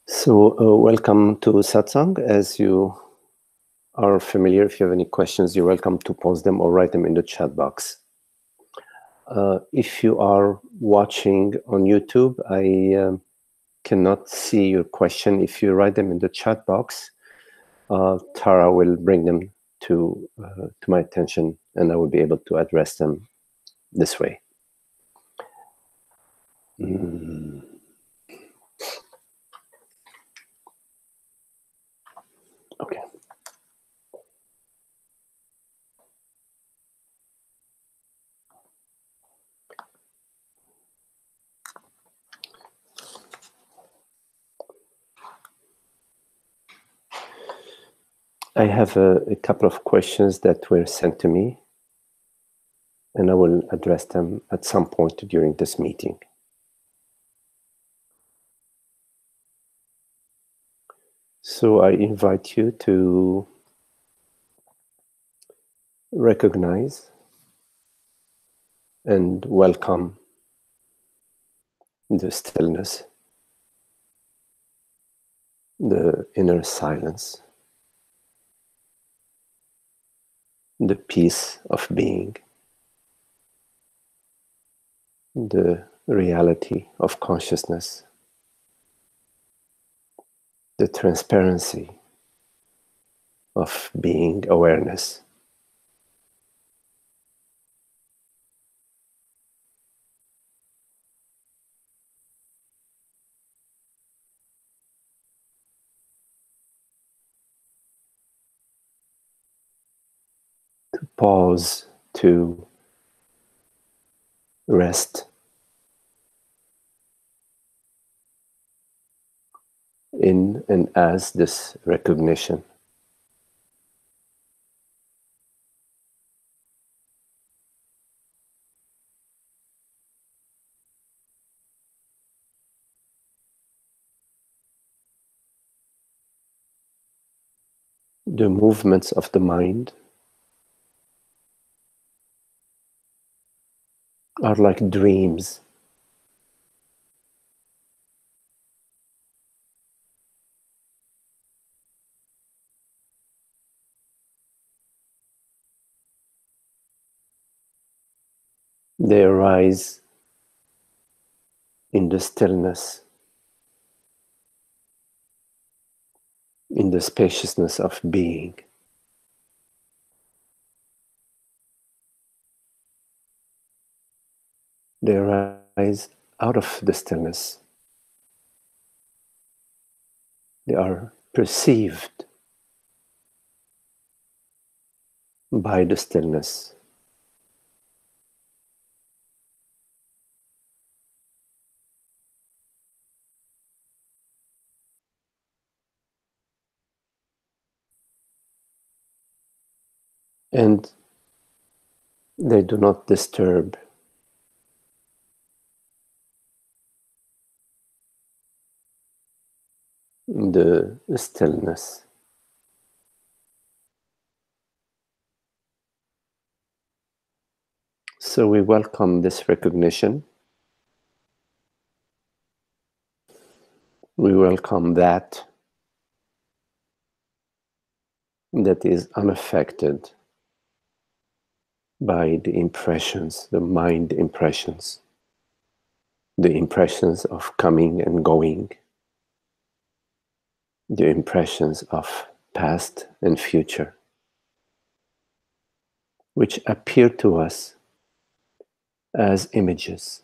So, welcome to Satsang. As you are familiar, if you have any questions, you're welcome to post them or write them in the chat box. If you are watching on YouTube, I cannot see your question. If you write them in the chat box, Tara will bring them to my attention, and I will be able to address them this way. Okay. I have a couple of questions that were sent to me, and I will address them at some point during this meeting. So I invite you to recognize and welcome the stillness, the inner silence, the peace of being, the reality of consciousness, the transparency of being awareness. To pause, to rest in and as this recognition. The movements of the mind are like dreams. They arise in the stillness, in the spaciousness of being. They arise out of the stillness. They are perceived by the stillness. And they do not disturb the stillness. So we welcome this recognition. We welcome that is unaffected by the impressions, the mind impressions, the impressions of coming and going, the impressions of past and future, which appear to us as images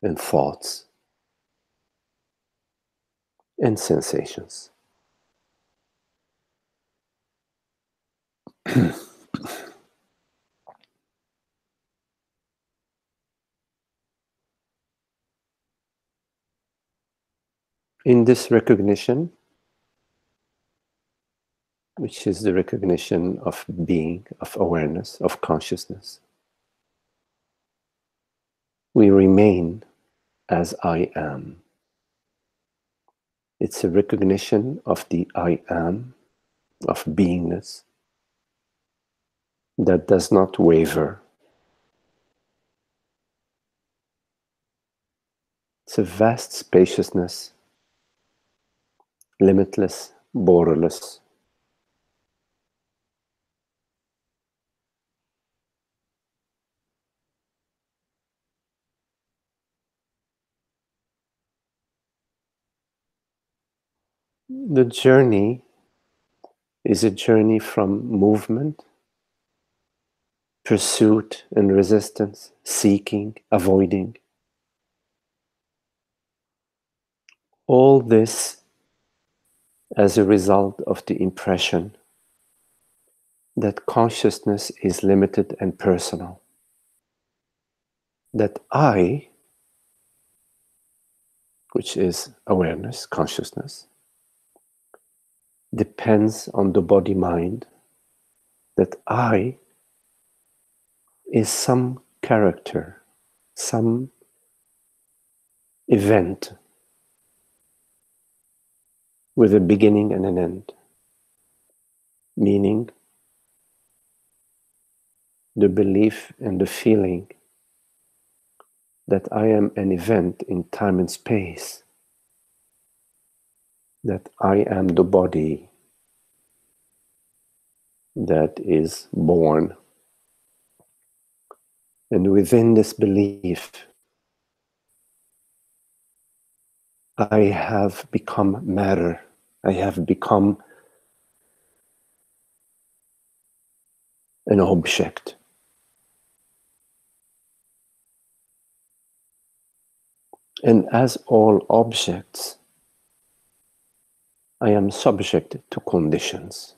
and thoughts and sensations. In this recognition, which is the recognition of being, of awareness, of consciousness, we remain as I am. It's a recognition of the I am, of beingness, that does not waver, It's a vast spaciousness, limitless, borderless. The journey is a journey from movement, pursuit and resistance, seeking, avoiding. All this as a result of the impression that consciousness is limited and personal. That I, which is awareness, consciousness, depends on the body-mind. That I is some character, some event with a beginning and an end. Meaning, the belief and the feeling that I am an event in time and space, that I am the body that is born. And within this belief, I have become matter. I have become an object. And as all objects, I am subject to conditions.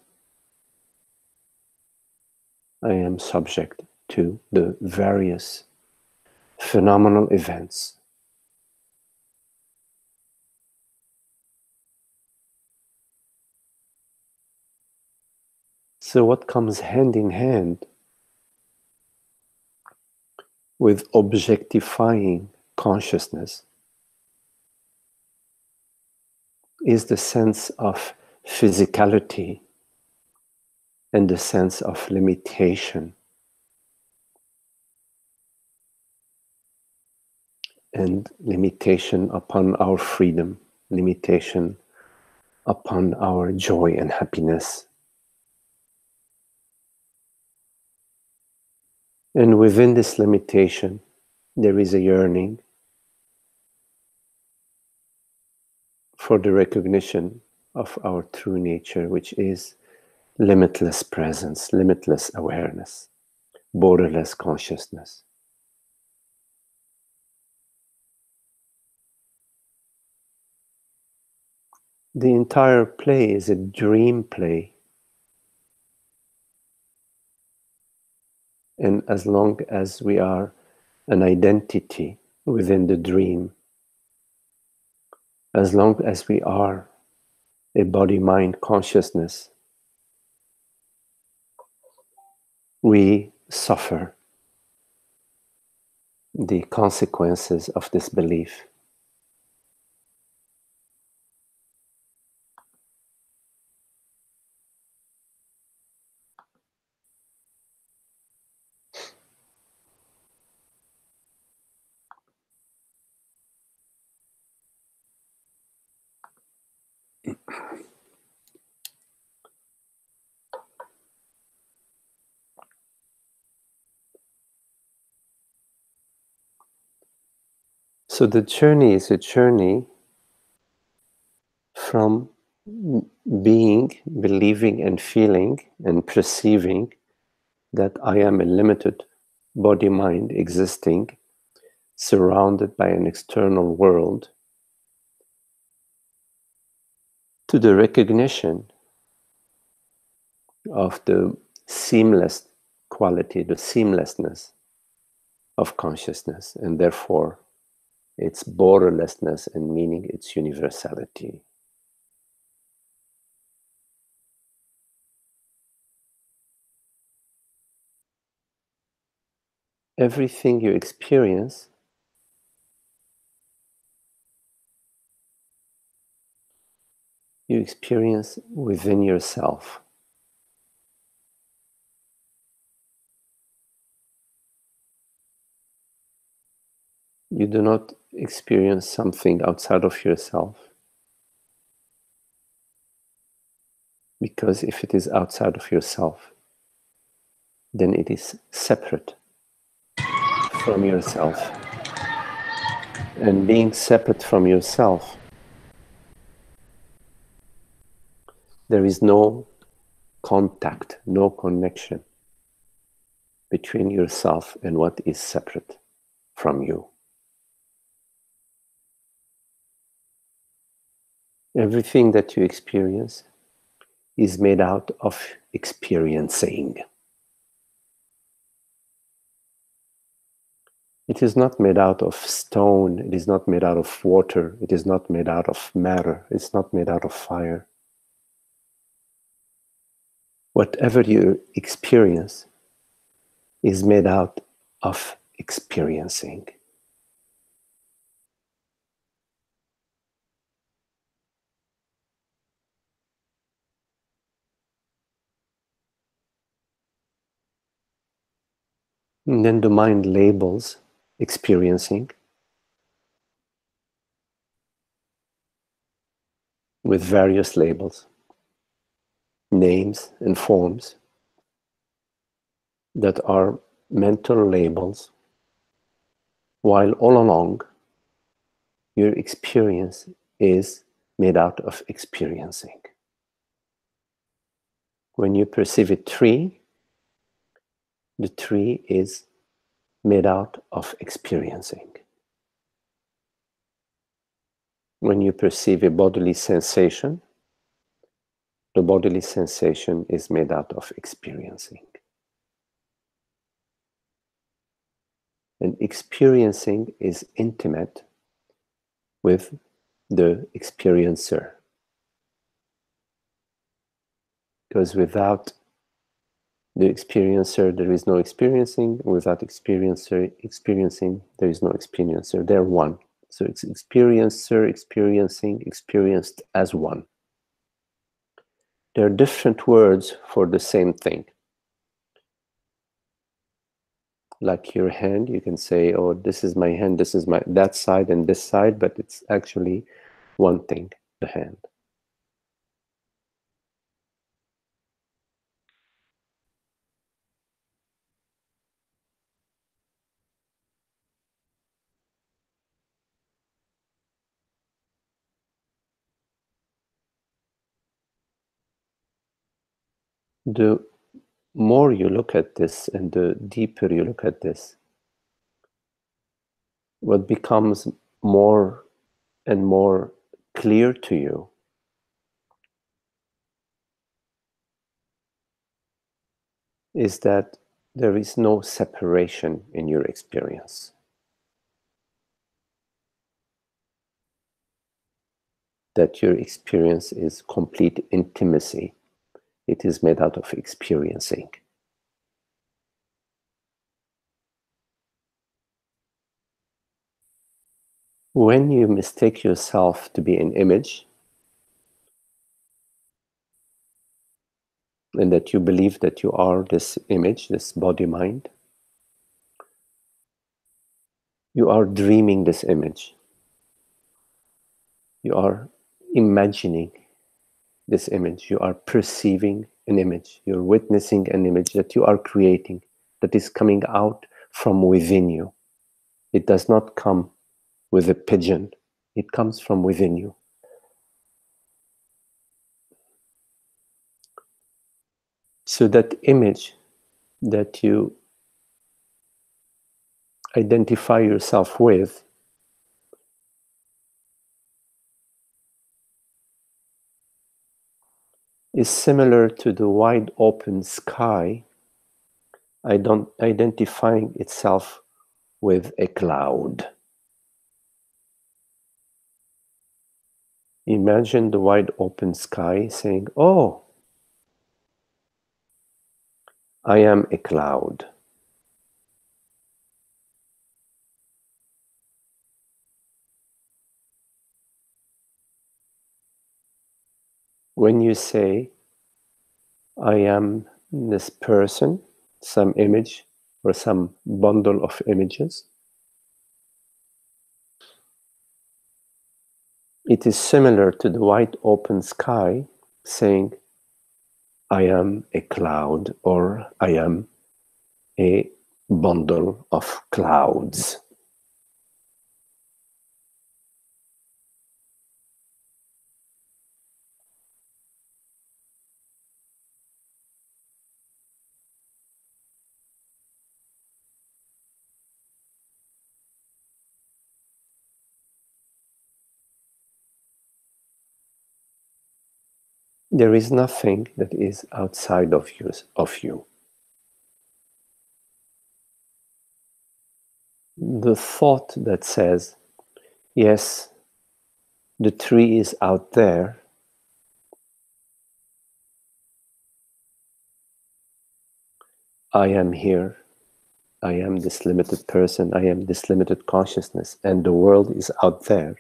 I am subject to the various phenomenal events. So what comes hand in hand with objectifying consciousness is the sense of physicality and the sense of limitation and limitation upon our freedom, limitation upon our joy and happiness. And within this limitation, there is a yearning for the recognition of our true nature, which is limitless presence, limitless awareness, borderless consciousness. The entire play is a dream play. And as long as we are an identity within the dream, as long as we are a body-mind consciousness, we suffer the consequences of this belief. So the journey is a journey from being, believing and feeling and perceiving that I am a limited body-mind existing, surrounded by an external world, to the recognition of the seamless quality, the seamlessness of consciousness, and therefore its borderlessness and meaning its universality. Everything you experience within yourself. You do not experience something outside of yourself, because if it is outside of yourself, then it is separate from yourself. And being separate from yourself, there is no contact, no connection between yourself and what is separate from you. Everything that you experience is made out of experiencing. It is not made out of stone, it is not made out of water, it is not made out of matter, it's not made out of fire. Whatever you experience is made out of experiencing. And then the mind labels experiencing with various labels, names and forms that are mental labels, while all along your experience is made out of experiencing. When you perceive a tree, the tree is made out of experiencing. When you perceive a bodily sensation, the bodily sensation is made out of experiencing. And experiencing is intimate with the experiencer. Because without the experiencer, there is no experiencing. Without experiencing, there is no experiencer. They're one. So it's experiencer, experiencing, experienced as one. There are different words for the same thing. Like your hand, you can say, oh, this is my hand, this is that side and this side, but it's actually one thing, the hand. The more you look at this and the deeper you look at this, what becomes more and more clear to you is that there is no separation in your experience. That your experience is complete intimacy. It is made out of experiencing. When you mistake yourself to be an image, and that you believe that you are this image, this body-mind, you are dreaming this image. You are imagining this image. You are perceiving an image. You're witnessing an image that you are creating, that is coming out from within you. It does not come with a pigeon. It comes from within you. So that image that you identify yourself with is similar to the wide open sky identifying itself with a cloud. Imagine the wide open sky saying, oh, I am a cloud. When you say, I am this person, some image or some bundle of images, It is similar to the wide open sky saying, I am a cloud, or I am a bundle of clouds. There is nothing that is outside of you. The thought that says, yes, the tree is out there, I am here, I am this limited person, I am this limited consciousness, and the world is out there.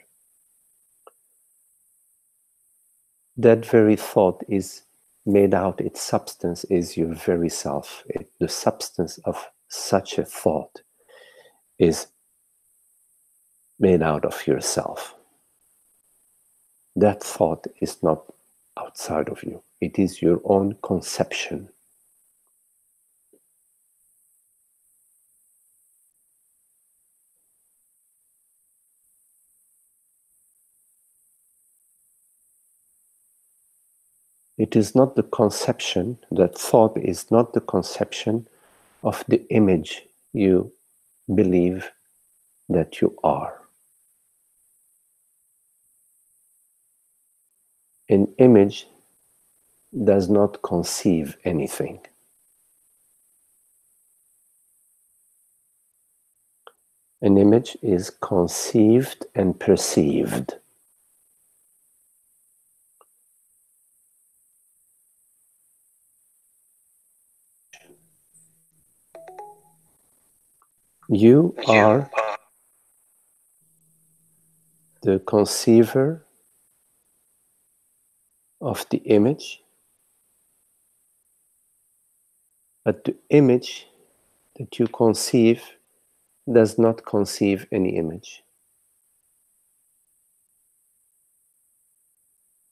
That very thought is made out, its substance is your very self. The substance of such a thought is made out of yourself. That thought is not outside of you. It is your own conception. It is not the conception, that thought is not the conception of the image you believe that you are. An image does not conceive anything. An image is conceived and perceived. You are the conceiver of the image, but the image that you conceive does not conceive any image.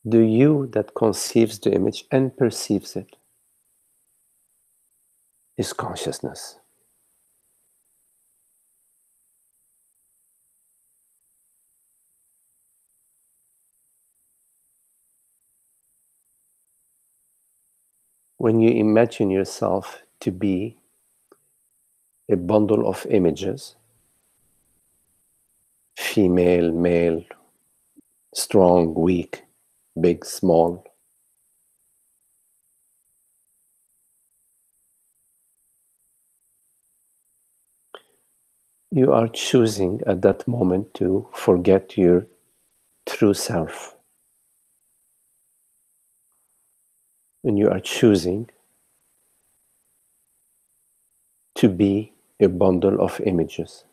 The you that conceives the image and perceives it is consciousness. When you imagine yourself to be a bundle of images, female, male, strong, weak, big, small, you are choosing at that moment to forget your true self. And you are choosing to be a bundle of images.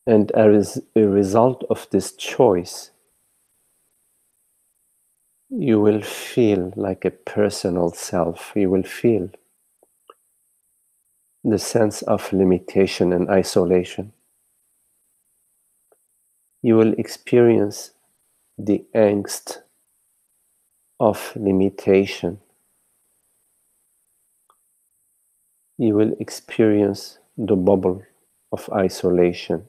And as a result of this choice, you will feel like a personal self. You will feel the sense of limitation and isolation. You will experience the angst of limitation. You will experience the bubble of isolation.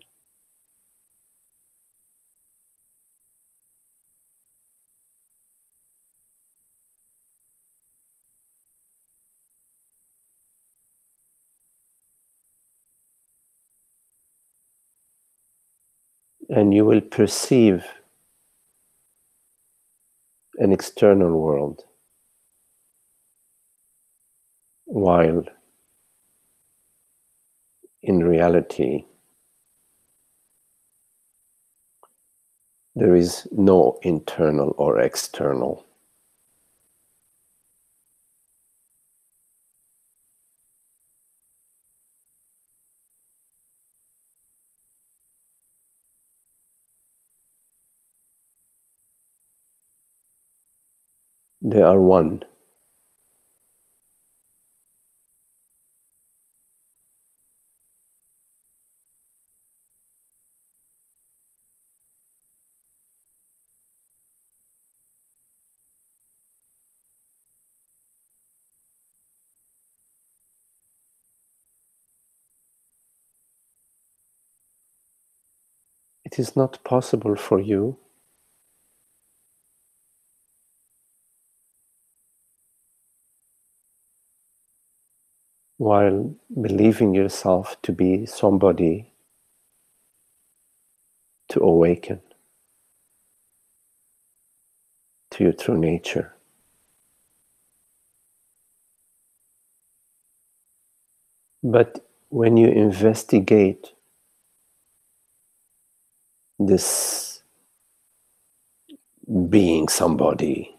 And you will perceive an external world, while in reality there is no internal or external. They are one. it is not possible for you while believing yourself to be somebody to awaken to your true nature. But when you investigate this being somebody,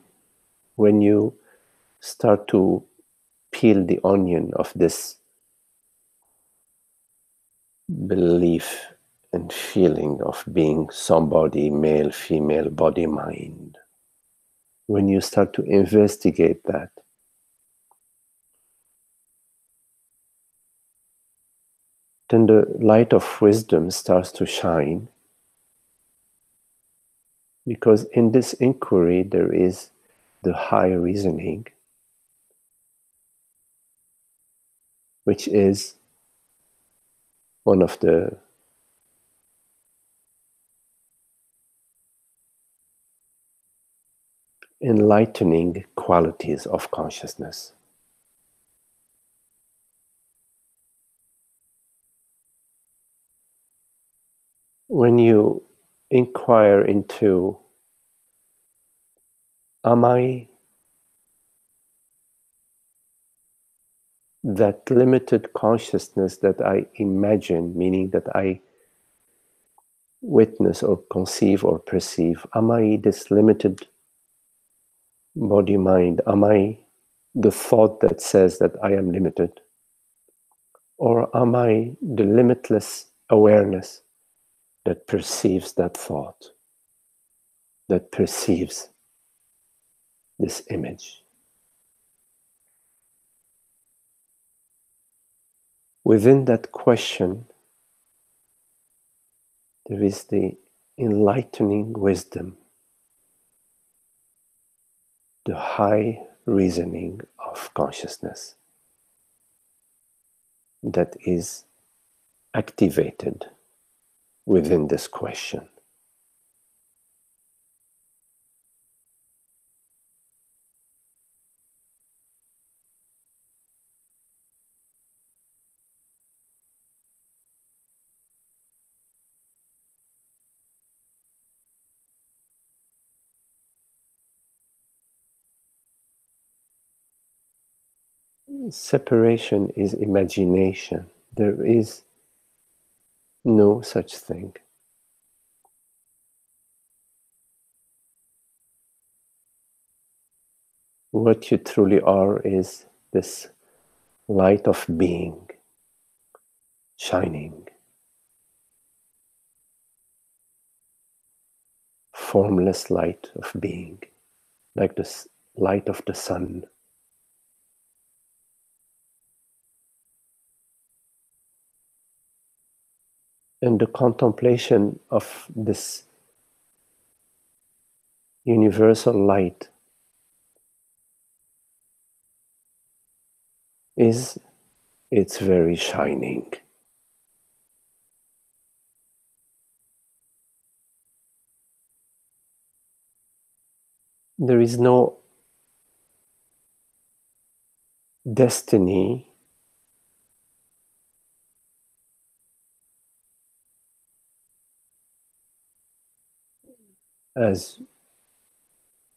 when you start to peel the onion of this belief and feeling of being somebody, male, female, body, mind, when you start to investigate that, then the light of wisdom starts to shine, because in this inquiry there is the high reasoning, which is one of the enlightening qualities of consciousness. When you inquire into, am I that limited consciousness that I imagine, meaning that I witness or conceive or perceive, am I this limited body mind? Am I the thought that says that I am limited? Or am I the limitless awareness that perceives that thought, that perceives this image? Within that question, there is the enlightening wisdom, the high reasoning of consciousness that is activated within this question. Separation is imagination. There is no such thing. What you truly are is this light of being, shining, formless light of being, like the light of the sun. And the contemplation of this universal light is its very shining. There is no destiny as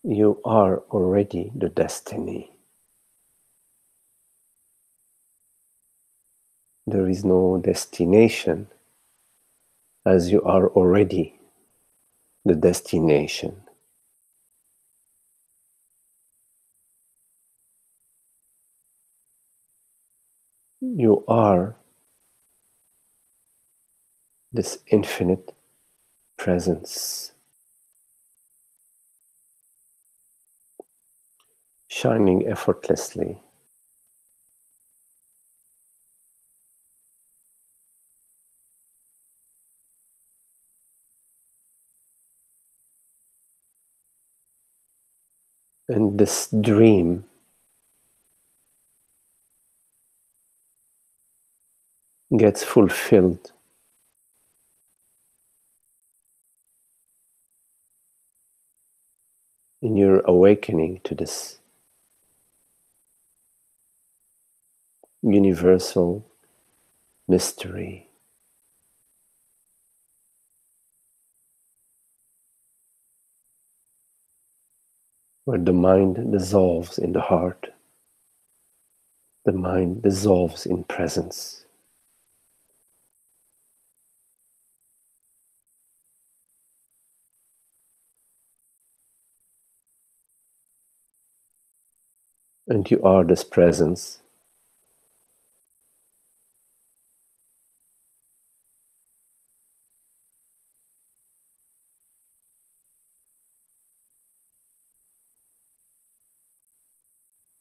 you are already the destiny. There is no destination as you are already the destination. You are this infinite presence, shining effortlessly. And this dream gets fulfilled in your awakening to this universal mystery, where the mind dissolves in the heart, the mind dissolves in presence. And you are this presence.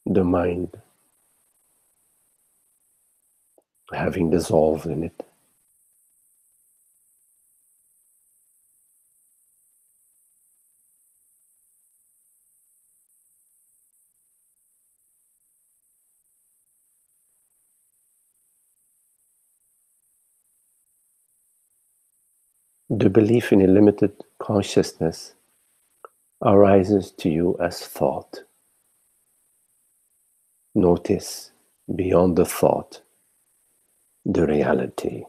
The mind having dissolved in it. The belief in a limited consciousness arises to you as thought. Notice beyond the thought the reality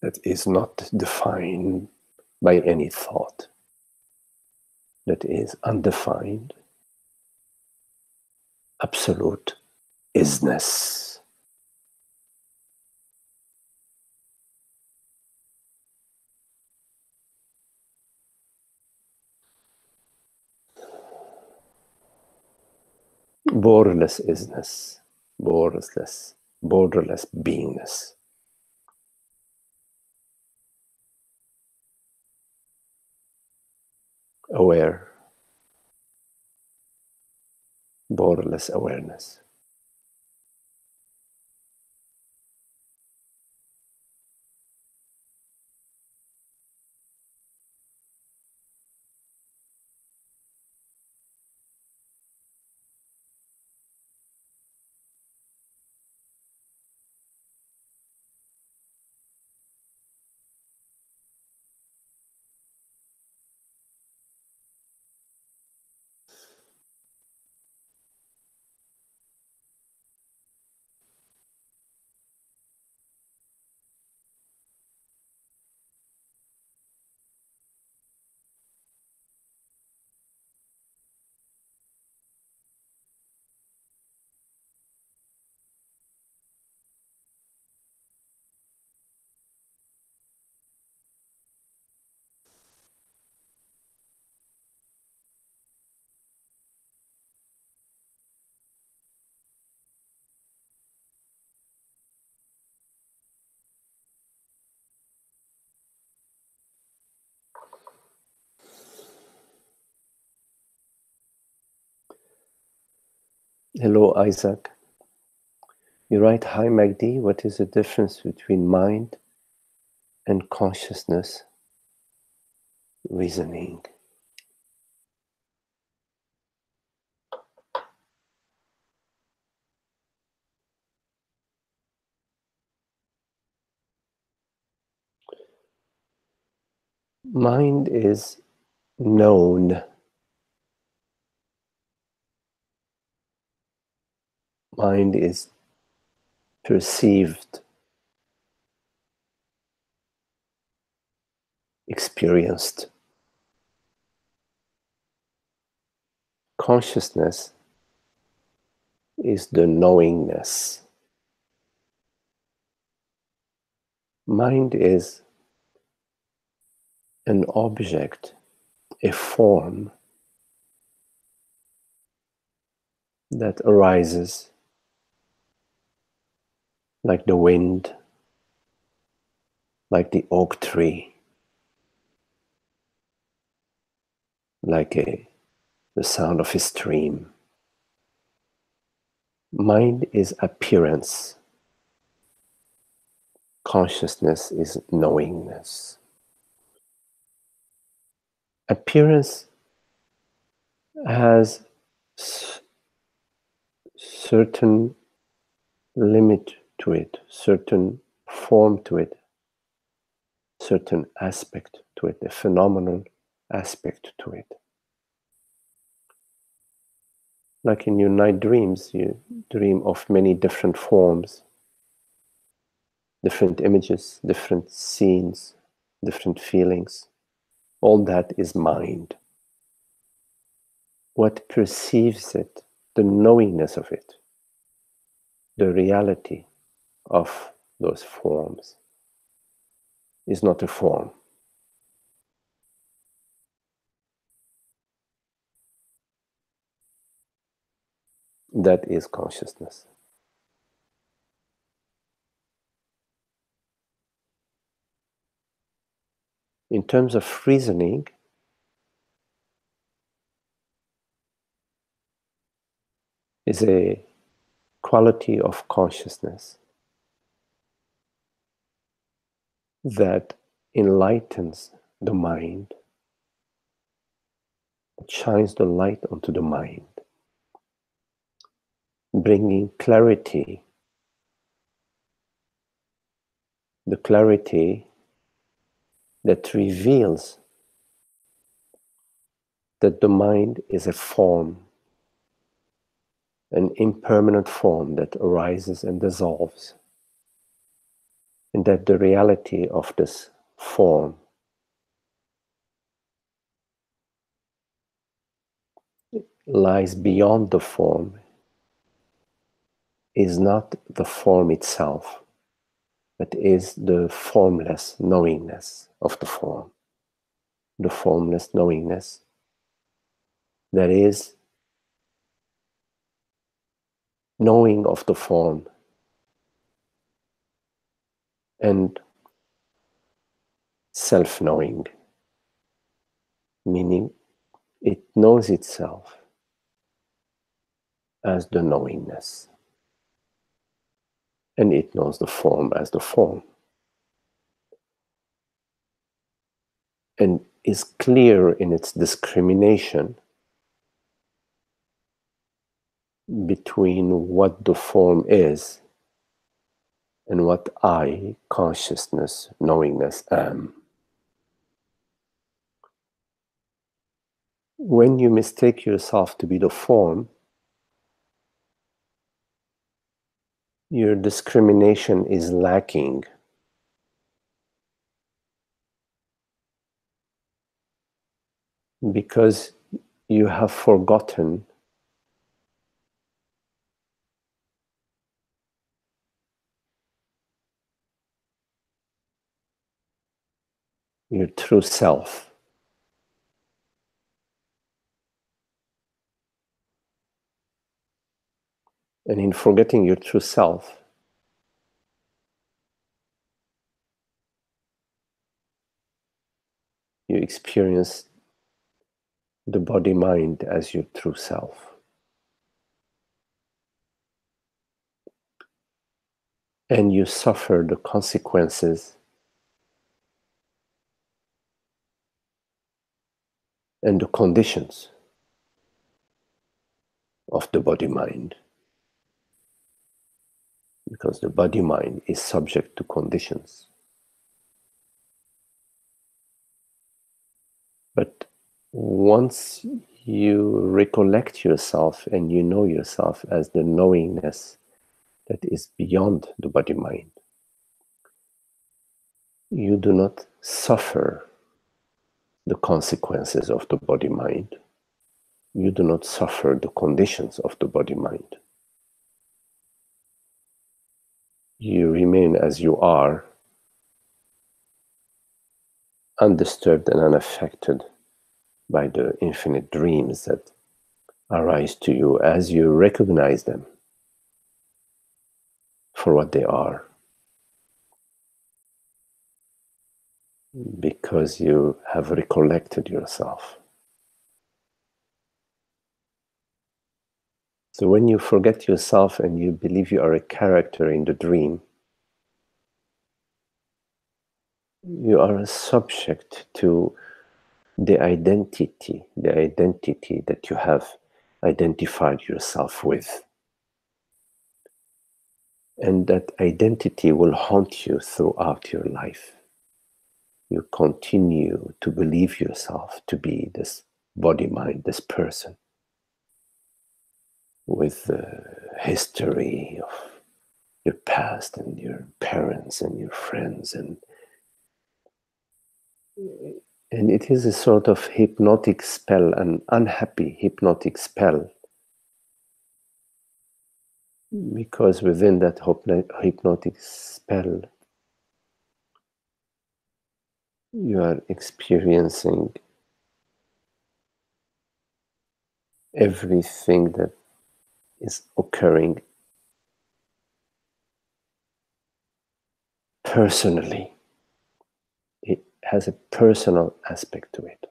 that is not defined by any thought, that is undefined, absolute isness. Borderless isness, borderless beingness. Aware, borderless awareness. Hello, Isaac. You write, hi, Magdi, what is the difference between mind and consciousness reasoning? Mind is known. Mind is perceived, experienced. Consciousness is the knowingness. Mind is an object, a form that arises like the wind, like the oak tree, like the sound of a stream. Mind is appearance. Consciousness is knowingness. Appearance has certain limit to it, certain form to it, certain aspect to it, a phenomenal aspect to it. Like in your night dreams, you dream of many different forms, different images, different scenes, different feelings. All that is mind. What perceives it, the knowingness of it, the reality of those forms is not a form. That is consciousness. In terms of reasoning, is a quality of consciousness that enlightens the mind, shines the light onto the mind, bringing clarity, the clarity that reveals that the mind is a form, an impermanent form that arises and dissolves, and that the reality of this form lies beyond the form, is not the form itself, but is the formless knowingness of the form. The formless knowingness that is knowing of the form and self-knowing, meaning it knows itself as the knowingness, and it knows the form as the form, and is clear in its discrimination between what the form is and what I, consciousness, knowingness, am. When you mistake yourself to be the form, your discrimination is lacking. Because you have forgotten your true self. And in forgetting your true self, you experience the body-mind as your true self. And you suffer the consequences and the conditions of the body-mind. Because the body-mind is subject to conditions. But once you recollect yourself and you know yourself as the knowingness that is beyond the body-mind, you do not suffer the consequences of the body-mind. You do not suffer the conditions of the body-mind. You remain as you are, undisturbed and unaffected by the infinite dreams that arise to you as you recognize them for what they are, because you have recollected yourself. So when you forget yourself and you believe you are a character in the dream, you are subject to the identity that you have identified yourself with. And that identity will haunt you throughout your life. You continue to believe yourself to be this body-mind, this person. with the history of your past and your parents and your friends, and it is a sort of hypnotic spell, an unhappy hypnotic spell, because within that hypnotic spell you are experiencing everything that is occurring personally. It has a personal aspect to it.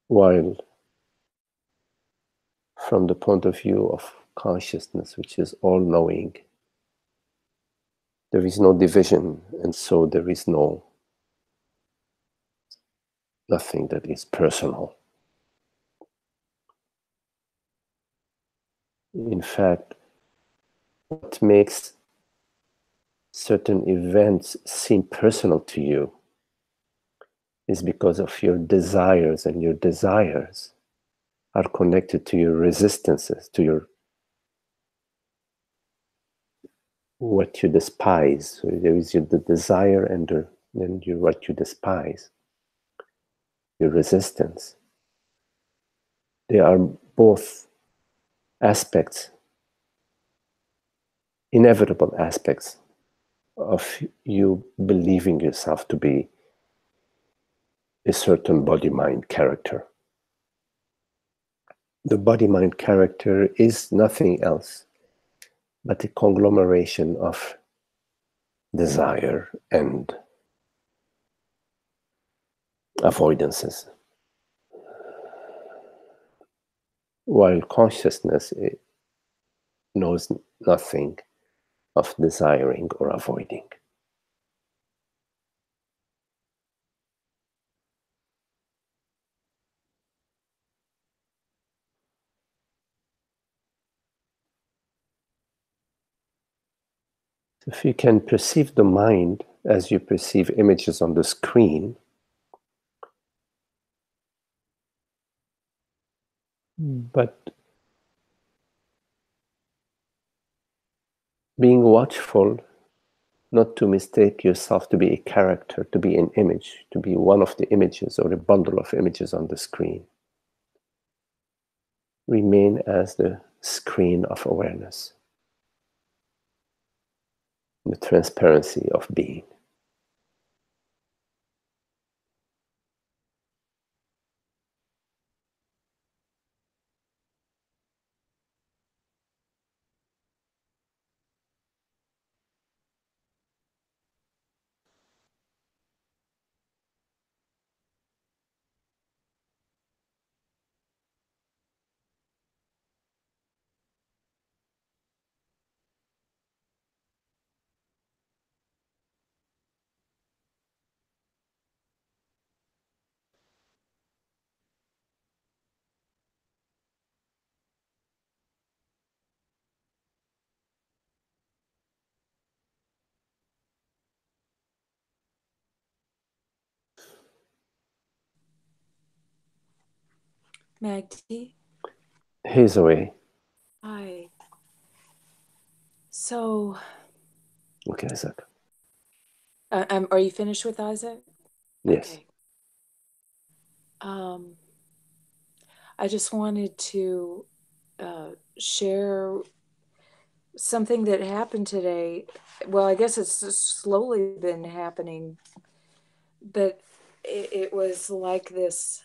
While from the point of view of consciousness, which is all knowing, there is no division, and so there is nothing that is personal. In fact, what makes certain events seem personal to you is because of your desires, and your desires are connected to your resistances, to your what you despise. So there is the desire and then what you despise, your resistance. They are both aspects, inevitable aspects of you believing yourself to be a certain body-mind character. The body-mind character is nothing else but a conglomeration of desire and avoidances. While consciousness knows nothing of desiring or avoiding. If you can perceive the mind as you perceive images on the screen, but being watchful not to mistake yourself to be a character, to be an image, to be one of the images or a bundle of images on the screen. Remain as the screen of awareness, the transparency of being. Magdi? Here's a way. Hi. So, Okay, Isaac. are you finished with Isaac? Yes. Okay. I just wanted to share something that happened today. Well, I guess it's just slowly been happening, but it was like this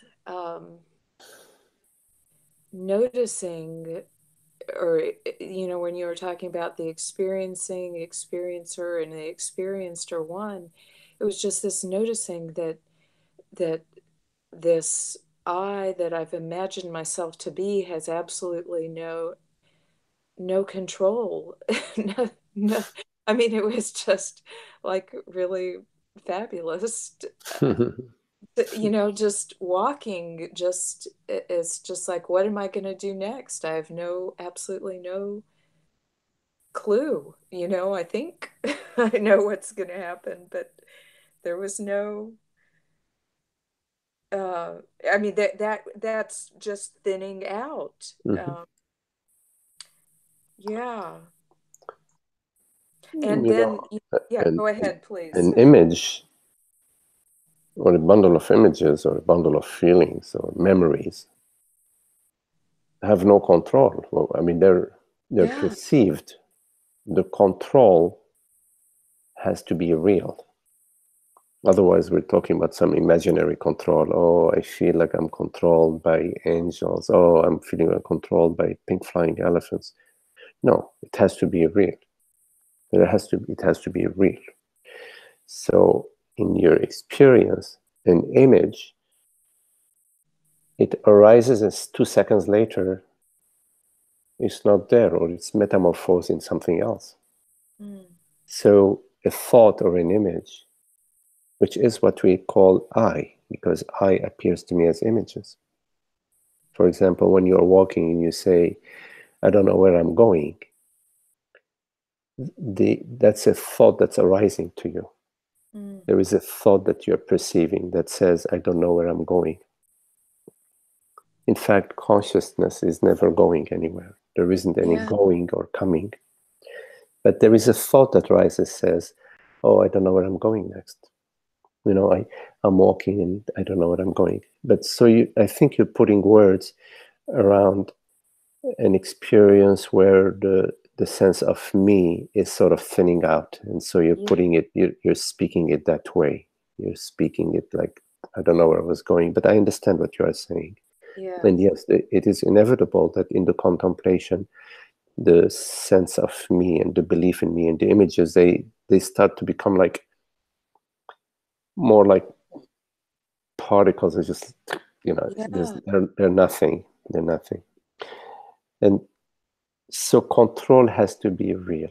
noticing, or, when you were talking about the experiencing, experiencer, and the experienced are one, it was just this noticing that this I that I've imagined myself to be has absolutely no control. no, no. I mean, it was just like really fabulous. Just walking, it's just like, what am I going to do next? I have absolutely no clue. I think I know what's going to happen, but there was no I mean, that's just thinning out. Mhm. Yeah. And You then, know, yeah, an, go ahead, please. an image or a bundle of images or a bundle of feelings or memories have no control. Well, I mean, they're Yeah. perceived. The control has to be real. Otherwise, we're talking about some imaginary control. Oh, I feel like I'm controlled by angels. Oh, I'm feeling controlled by pink flying elephants. No, it has to be real. It has to be real. So, in your experience, an image, it arises as 2 seconds later, it's not there, or it's metamorphosed in something else. Mm. So, a thought or an image, which is what we call I, because I appears to me as images. For example, when you're walking and you say, I don't know where I'm going, that's a thought that's arising to you. Mm. There is a thought that you're perceiving that says, I don't know where I'm going. In fact, consciousness is never going anywhere. There isn't any Yeah. going or coming. But there is a thought that rises, says, oh, I don't know where I'm going next. I'm walking and I don't know where I'm going. But so I think you're putting words around an experience where the sense of me is sort of thinning out, and so you're Yeah. putting it, you're speaking it that way. You're speaking it like, I don't know where I was going, but I understand what you are saying. And Yes. yes, it is inevitable that in the contemplation, the sense of me and the belief in me and the images, they start to become like more like particles. Are just, Yeah. they're nothing. They're nothing. And so control has to be real.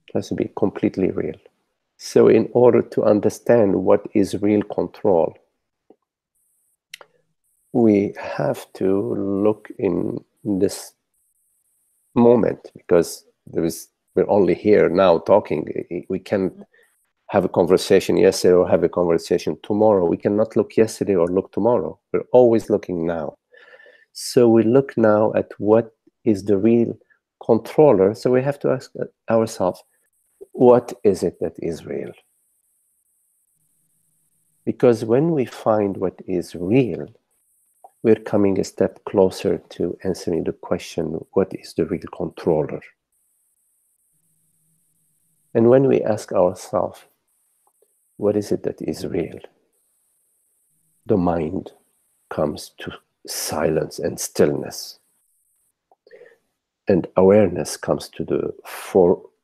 It has to be completely real. So in order to understand what is real control, we have to look in this moment, because we're only here now talking. We can't have a conversation yesterday or have a conversation tomorrow. We cannot look yesterday or look tomorrow. We're always looking now. So we look now at what is the real controller. So we have to ask ourselves, what is it that is real? Because when we find what is real, we're coming a step closer to answering the question, what is the real controller? And when we ask ourselves, what is it that is real? The mind comes to silence and stillness. And awareness comes to the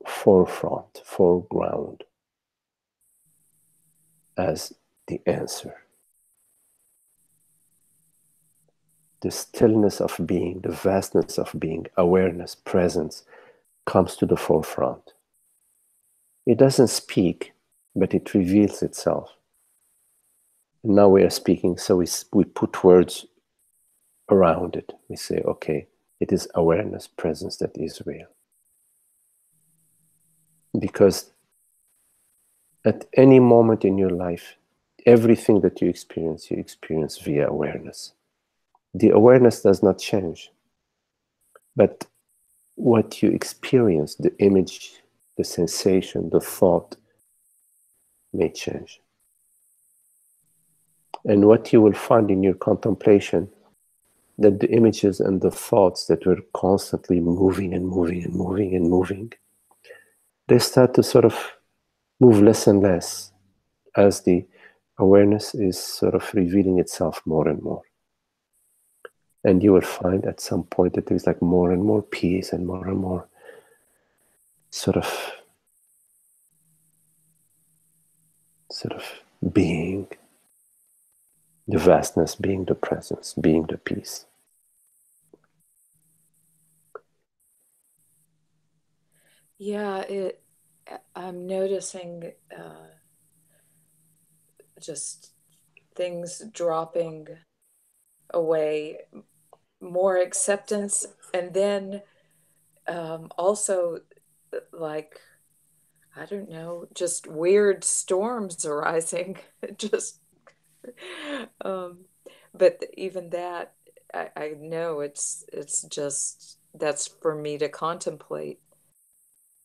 forefront, foreground, as the answer. The stillness of being, the vastness of being, awareness, presence, comes to the forefront. It doesn't speak, but it reveals itself. And now we are speaking, so we put words around it. We say, okay, it is awareness, presence that is real. Because at any moment in your life, everything that you experience via awareness. The awareness does not change, but what you experience, the image, the sensation, the thought may change. And what you will find in your contemplation, that the images and the thoughts that were constantly moving and moving and moving and moving, they start to sort of move less and less as the awareness is sort of revealing itself more and more. And you will find at some point that there's like more and more peace and more sort of being, the vastness being the presence, being the peace. Yeah, I'm noticing just things dropping away, more acceptance, and then also like I don't know, just weird storms arising. Just, but even that, I know it's just that's for me to contemplate,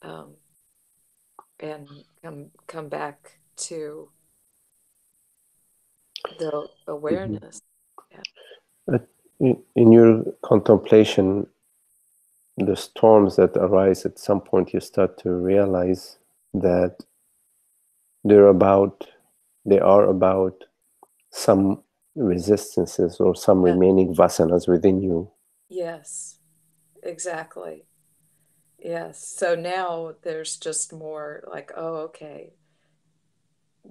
um, and come back to the awareness. Yeah. In your contemplation, the storms that arise, at some point you start to realize that they are about some resistances or some Yeah. remaining vasanas within you. Yes, exactly. Yes. So now there's just more like, oh, okay,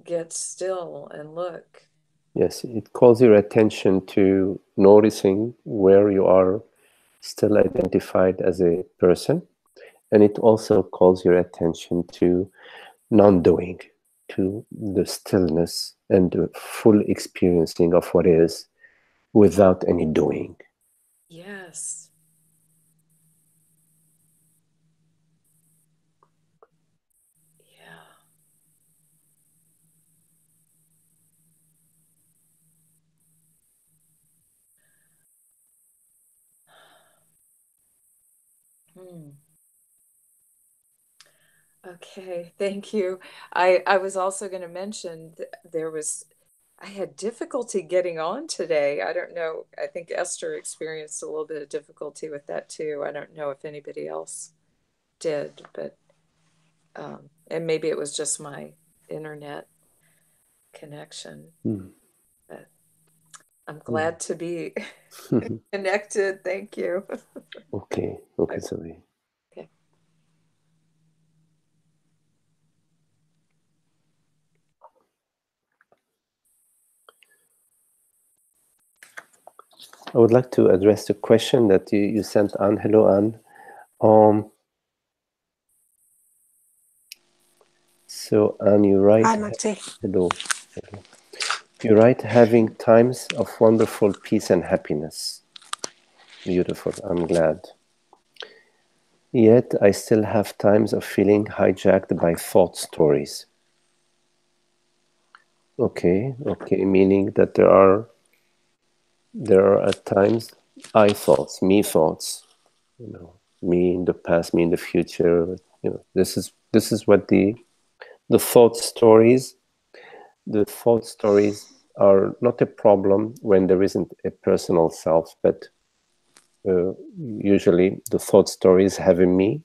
get still and look. Yes, it calls your attention to noticing where you are still identified as a person. And it also calls your attention to non-doing, to the stillness and the full experiencing of what is without any doing. Yes. Yeah. Hmm. Okay, thank you. I was also going to mention I had difficulty getting on today. I don't know. I think Esther experienced a little bit of difficulty with that too. I don't know if anybody else did, but and maybe it was just my internet connection. Mm. But I'm glad to be Mm. connected. Thank you. Okay, sorry. Okay. I would like to address the question that you sent, Anne. Hello, Anne. So, Anne, you write, Hi, Magdi. hello. You write, having times of wonderful peace and happiness. Beautiful, I'm glad. Yet I still have times of feeling hijacked by thought stories. Okay, meaning that there are at times I thoughts, me thoughts, me in the past, me in the future. This is what the thought stories. The thought stories are not a problem when there isn't a personal self, but usually the thought stories have a me,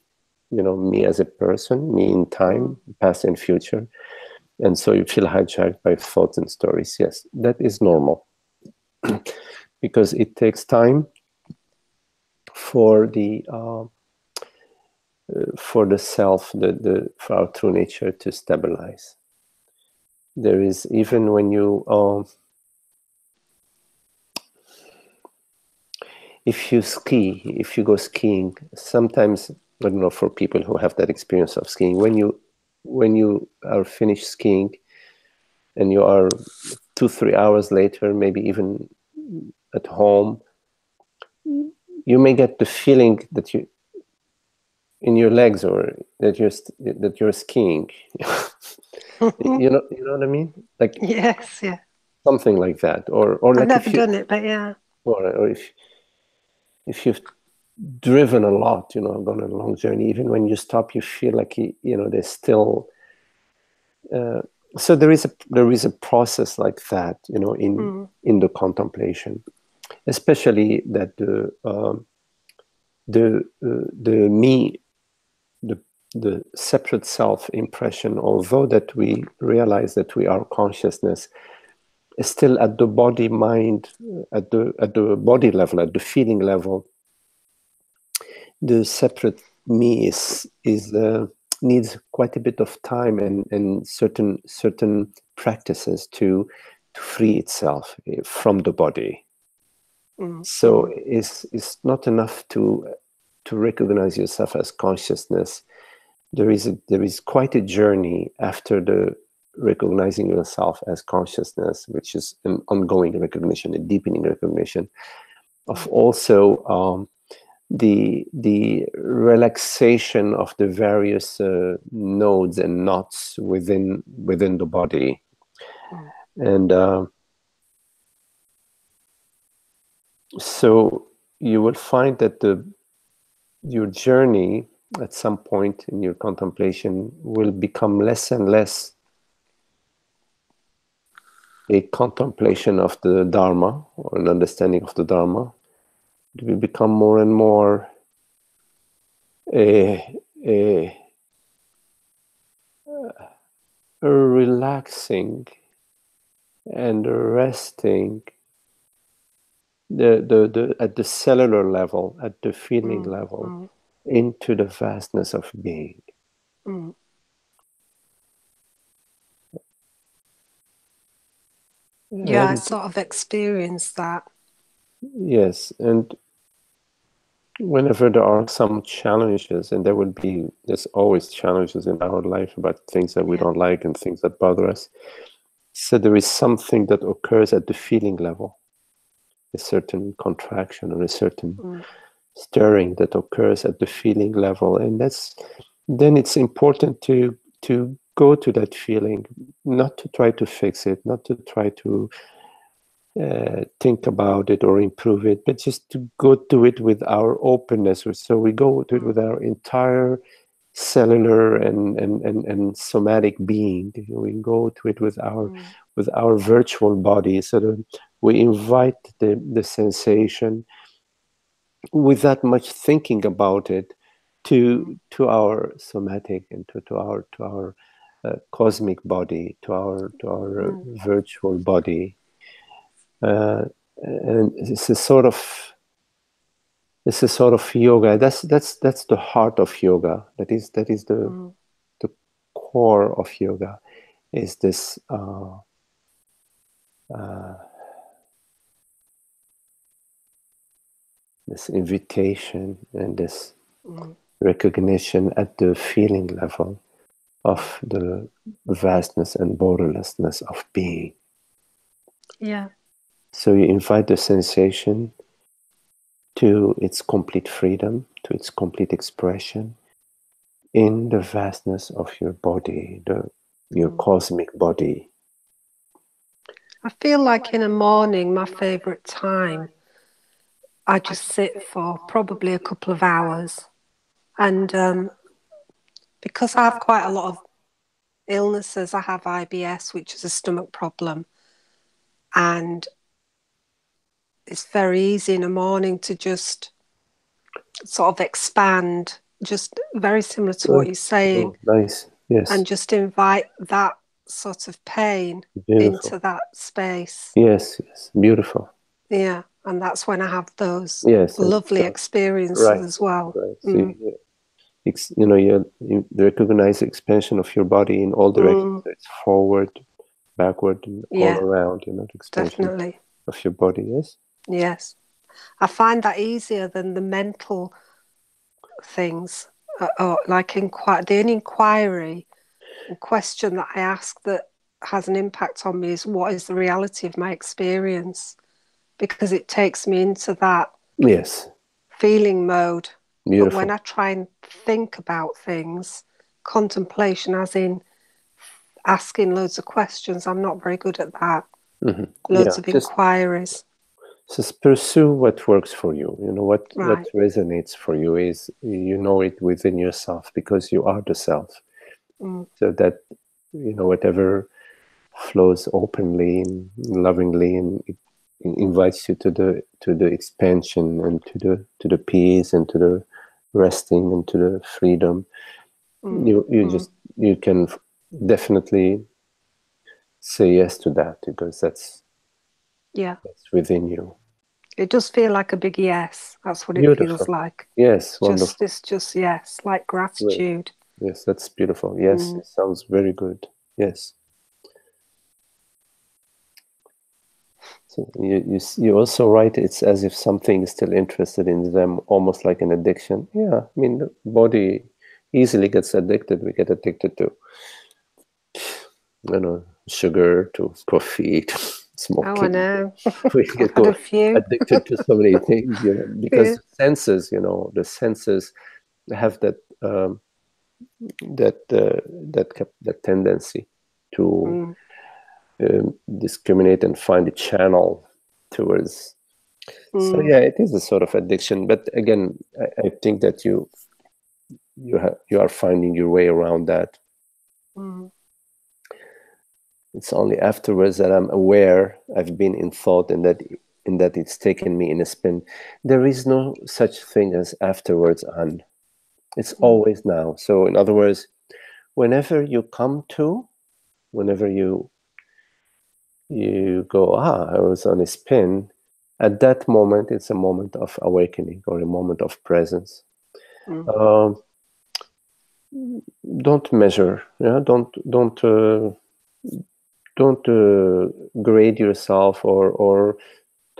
me as a person, me in time, past and future. And so you feel hijacked by thoughts and stories. Yes, that is normal because it takes time for the self, for our true nature to stabilize. There is, even when you if you go skiing, sometimes, I don't know, for people who have that experience of skiing, when you are finished skiing and you are 2-3 hours later, maybe even at home, you may get the feeling that you in your legs, or that you're skiing. you know what I mean? Like, Yes, yeah. something like that, or I've like never done it, but yeah. or if you've driven a lot, gone on a long journey, even when you stop, you feel like there's still. So there is a process like that, in the contemplation, especially that the me, the separate self impression, although that we realize that we are consciousness, is still at the body mind, at the body level, at the feeling level. The separate me is needs quite a bit of time and certain practices to free itself from the body. So it's not enough to recognize yourself as consciousness. There is quite a journey after the recognizing yourself as consciousness, which is an ongoing recognition, a deepening recognition of also the relaxation of the various nodes and knots within the body. And so you will find that your journey at some point in your contemplation will become less and less a contemplation of the Dharma or an understanding of the Dharma. It will become more and more a relaxing and resting at the cellular level, at the feeling level, into the vastness of being. Yeah, I sort of experienced that. Yes, and whenever there are some challenges, and there's always challenges in our life about things that we don't like and things that bother us. So there is something that occurs at the feeling level, a certain contraction or a certain stirring that occurs at the feeling level, and then it's important to go to that feeling, not to try to fix it, not to try to think about it or improve it, but just to go to it with our openness. So we go to it with our entire cellular and somatic being. We go to it with our virtual body, so that we invite the sensation without much thinking about it to our somatic and to our cosmic body, to our virtual body. And it's a sort of yoga. That's the heart of yoga. That is the core of yoga. Is this this invitation and this recognition at the feeling level of the vastness and borderlessness of being. Yeah. So you invite the sensation to its complete freedom, to its complete expression in the vastness of your body, your cosmic body. I feel like in the morning, my favorite time, I just sit for probably a couple of hours. And because I have quite a lot of illnesses, I have IBS, which is a stomach problem. And it's very easy in the morning to just sort of expand, just very similar to what you're saying. Oh, nice, yes. And just invite that sort of pain into that space. Yes, beautiful. Yeah, and that's when I have those yes, lovely experiences as well. Right. So you recognize the expansion of your body in all directions. It's forward, backward, and all around. The expansion of your body. Yes. Yes, I find that easier than the mental things, or like the inquiry and question that I ask that has an impact on me is, what is the reality of my experience? Because it takes me into that feeling mode. Beautiful. But when I try and think about things, contemplation, as in asking loads of questions, I'm not very good at that. Loads of inquiries. Just pursue what works for you. What resonates for you is, it within yourself, because you are the self. So that whatever flows openly and lovingly, and it invites you to the expansion and to the peace and to the resting and to the freedom. You can definitely say yes to that, because that's within you. It does feel like a big yes. That's what it feels like. Yes, wonderful. It's just yes, like gratitude. Right. Yes, that's beautiful. Yes, it sounds very good. Yes. So you also write, it's as if something is still interested in them, almost like an addiction. Yeah, I mean, the body easily gets addicted. We get addicted to, sugar, to coffee, to smoking. Oh, I know. We I've get had a few. addicted to so many things, because Yeah. the senses have that that tendency to discriminate and find a channel towards. So yeah, it is a sort of addiction. But again, I think that you are finding your way around that. It's only afterwards that I'm aware I've been in thought, and that it's taken me in a spin. There is no such thing as afterwards and it's always now. So in other words, whenever you go, I was on a spin, at that moment it's a moment of awakening or a moment of presence. Don't measure, don't grade yourself or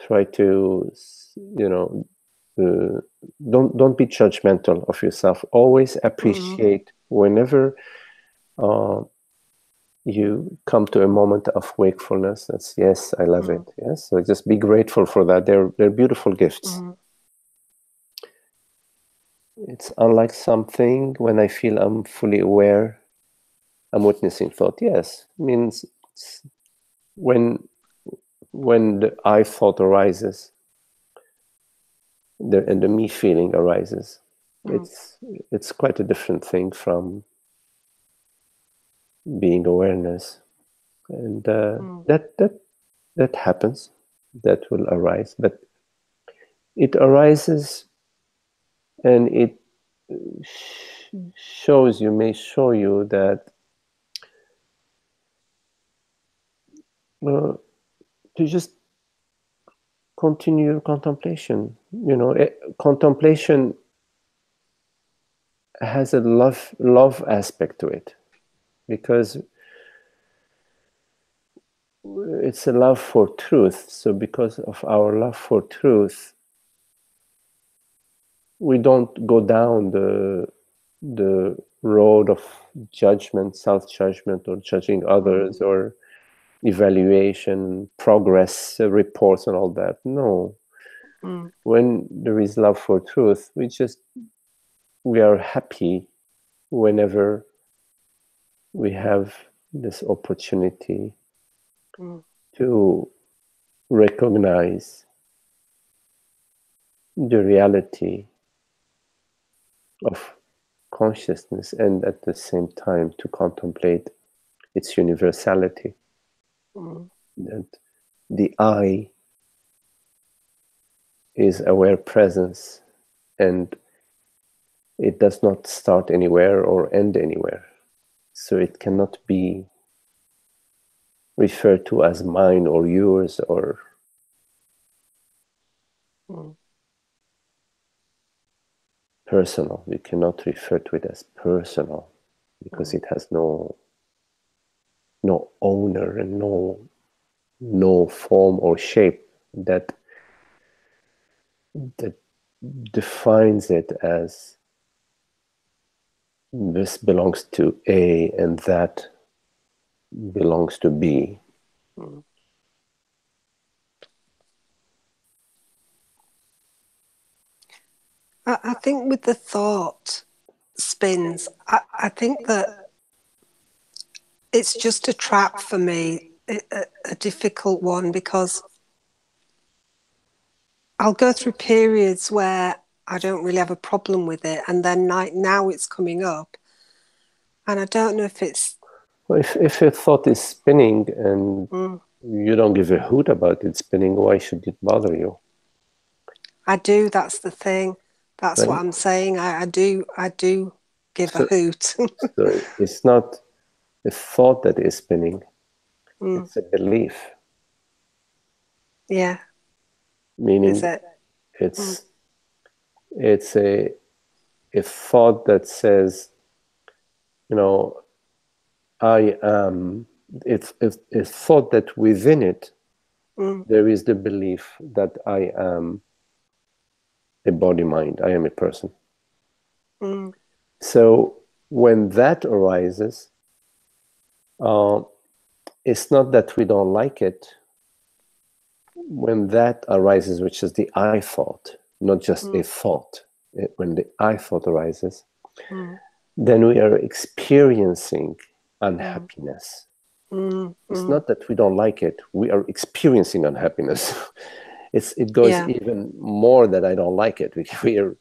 try to, don't be judgmental of yourself. Always appreciate whenever you come to a moment of wakefulness. That's, yes, I love it. Yes, so just be grateful for that. They're beautiful gifts. It's unlike something when I feel I'm fully aware, I'm witnessing thought. Yes, means when the I thought arises, and the me feeling arises, it's quite a different thing from being awareness, and that happens, that will arise, but it arises, and it may show you that to just continue contemplation. Contemplation has a love aspect to it, because it's a love for truth. So because of our love for truth, we don't go down the road of judgment, self-judgment, or judging others, or evaluation, progress reports, and all that. No. When there is love for truth, we are happy whenever we have this opportunity to recognize the reality of consciousness, and at the same time to contemplate its universality. That the I is aware presence, and it does not start anywhere or end anywhere. So it cannot be referred to as mine or yours or personal. We cannot refer to it as personal, because it has no owner and no form or shape that defines it as this belongs to A and that belongs to B. I think with the thought spins, I think that it's just a trap for me, a difficult one, because I'll go through periods where I don't really have a problem with it, and then now it's coming up, and I don't know if it's... Well, if a thought is spinning and you don't give a hoot about it spinning, why should it bother you? I do, that's the thing. That's Right? what I'm saying. I do give a hoot. So it's not a thought that is spinning, it's a belief. Yeah. Meaning Is it? it's a thought that says, I am. It's a thought that within it there is the belief that I am a body mind, I am a person. So when that arises, it's not that we don't like it, when that arises, which is the I thought, not just a thought, when the I thought arises, then we are experiencing unhappiness. It's not that we don't like it, we are experiencing unhappiness. It goes even more that I don't like it. We are,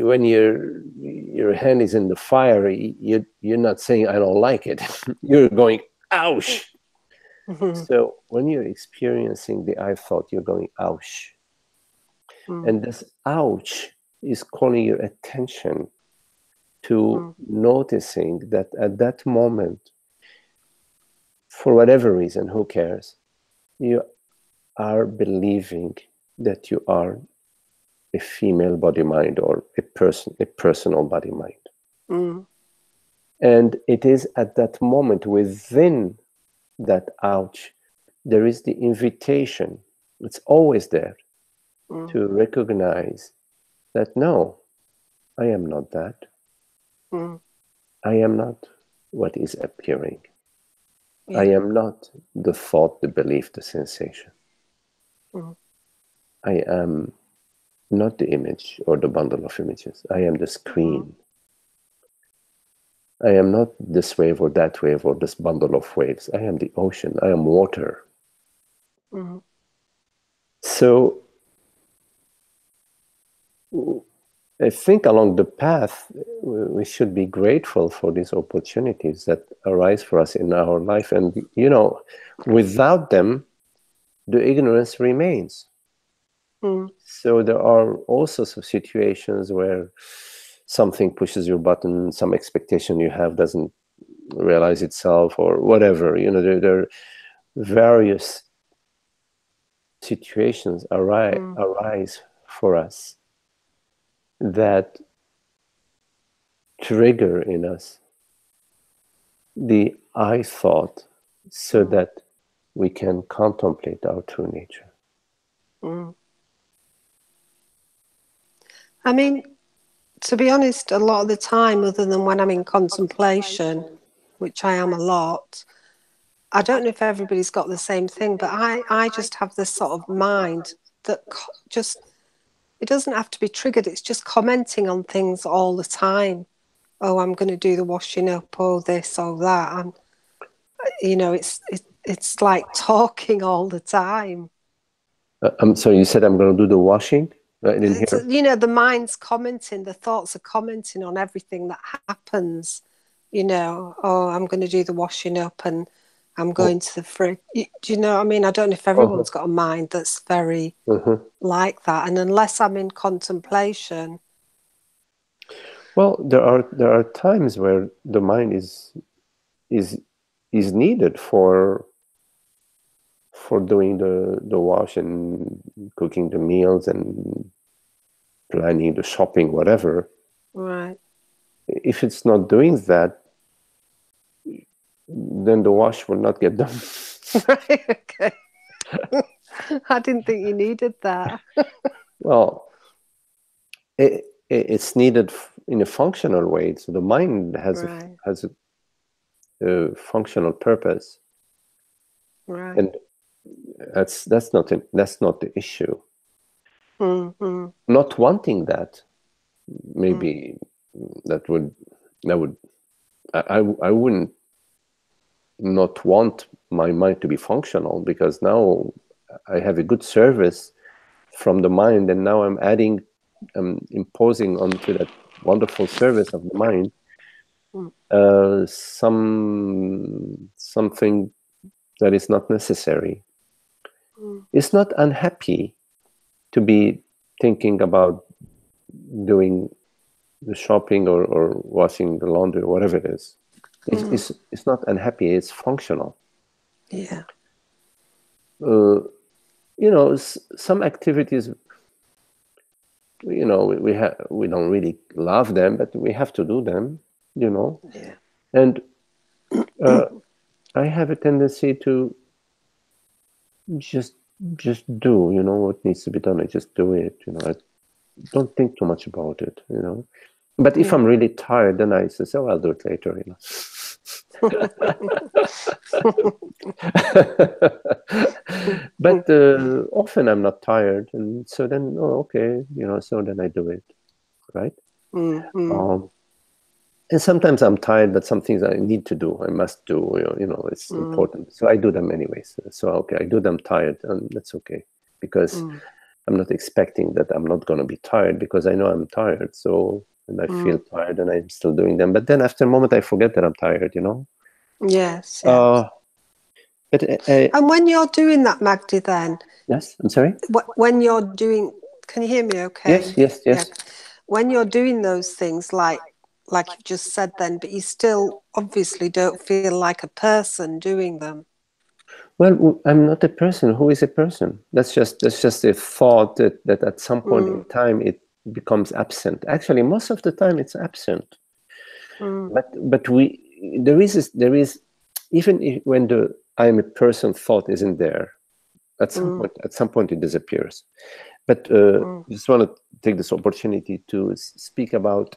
when your hand is in the fire, you're not saying I don't like it. You're going, ouch. So when you're experiencing the I thought, you're going, ouch. And this ouch is calling your attention to noticing that at that moment, for whatever reason, who cares, you are believing that you are a female body mind or a personal body mind. And it is at that moment, within that ouch, there is the invitation, it's always there, to recognize that no, I am not that. I am not what is appearing. I am not the thought, the belief, the sensation. I am not the image or the bundle of images. I am the screen. I am not this wave or that wave or this bundle of waves. I am the ocean. I am water. So I think along the path, we should be grateful for these opportunities that arise for us in our life. And, you know, without them, the ignorance remains. So there are all sorts of situations where something pushes your button, some expectation you have doesn't realize itself or whatever. You know, there are various situations arise for us that trigger in us the I thought so that we can contemplate our true nature. I mean, to be honest, a lot of the time, other than when I'm in contemplation, which I am a lot, I don't know if everybody's got the same thing, but I just have this sort of mind that just, it doesn't have to be triggered. It's just commenting on things all the time. Oh, I'm going to do the washing up, or this, or that. And, you know, it's like talking all the time. So you said I'm going to do the washing? I didn't hear. You know, the mind's commenting, the thoughts are commenting on everything that happens. You know, oh, I'm going to do the washing up and I'm going to the fridge. Do you know what I mean? I don't know if everyone's got a mind that's very like that. And unless I'm in contemplation. Well, there are times where the mind is needed for doing the wash and cooking the meals and planning the shopping, whatever. Right. If it's not doing that, then the wash will not get done. Right, okay. I didn't think you needed that. Well, it's needed in a functional way. So the mind has a functional purpose. Right. And that's not the issue. Not wanting that, maybe I wouldn't not want my mind to be functional, because now I have a good service from the mind, and now I'm imposing onto that wonderful service of the mind something that is not necessary. It's not unhappy to be thinking about doing the shopping or washing the laundry or whatever it is. It's not unhappy, it's functional. Yeah. You know, some activities, you know, we don't really love them, but we have to do them, you know. Yeah. And I have a tendency to just do, you know, what needs to be done. I just do it, you know. I don't think too much about it, you know. But if I'm really tired, then I say, oh, I'll do it later, you know. But often I'm not tired, and so then, oh, okay, so then I do it, right? And sometimes I'm tired, but some things I need to do, I must do, it's important. So I do them anyways. So, okay, I do them tired, and that's okay. Because I'm not expecting that I'm not going to be tired, because I know I'm tired. So, and I feel tired, and I'm still doing them. But then after a moment, I forget that I'm tired, Yes, yes. But, and when you're doing that, Magdi, then... Yes, I'm sorry? When you're doing... Can you hear me okay? Yes. Yeah. When you're doing those things, like you've just said then, but you still obviously don't feel like a person doing them. Well, I'm not a person. Who is a person? That's just a thought that at some point in time it becomes absent. Actually, most of the time it's absent. But there is even when the I am a person thought isn't there, at some point it disappears. But just want to take this opportunity to speak about,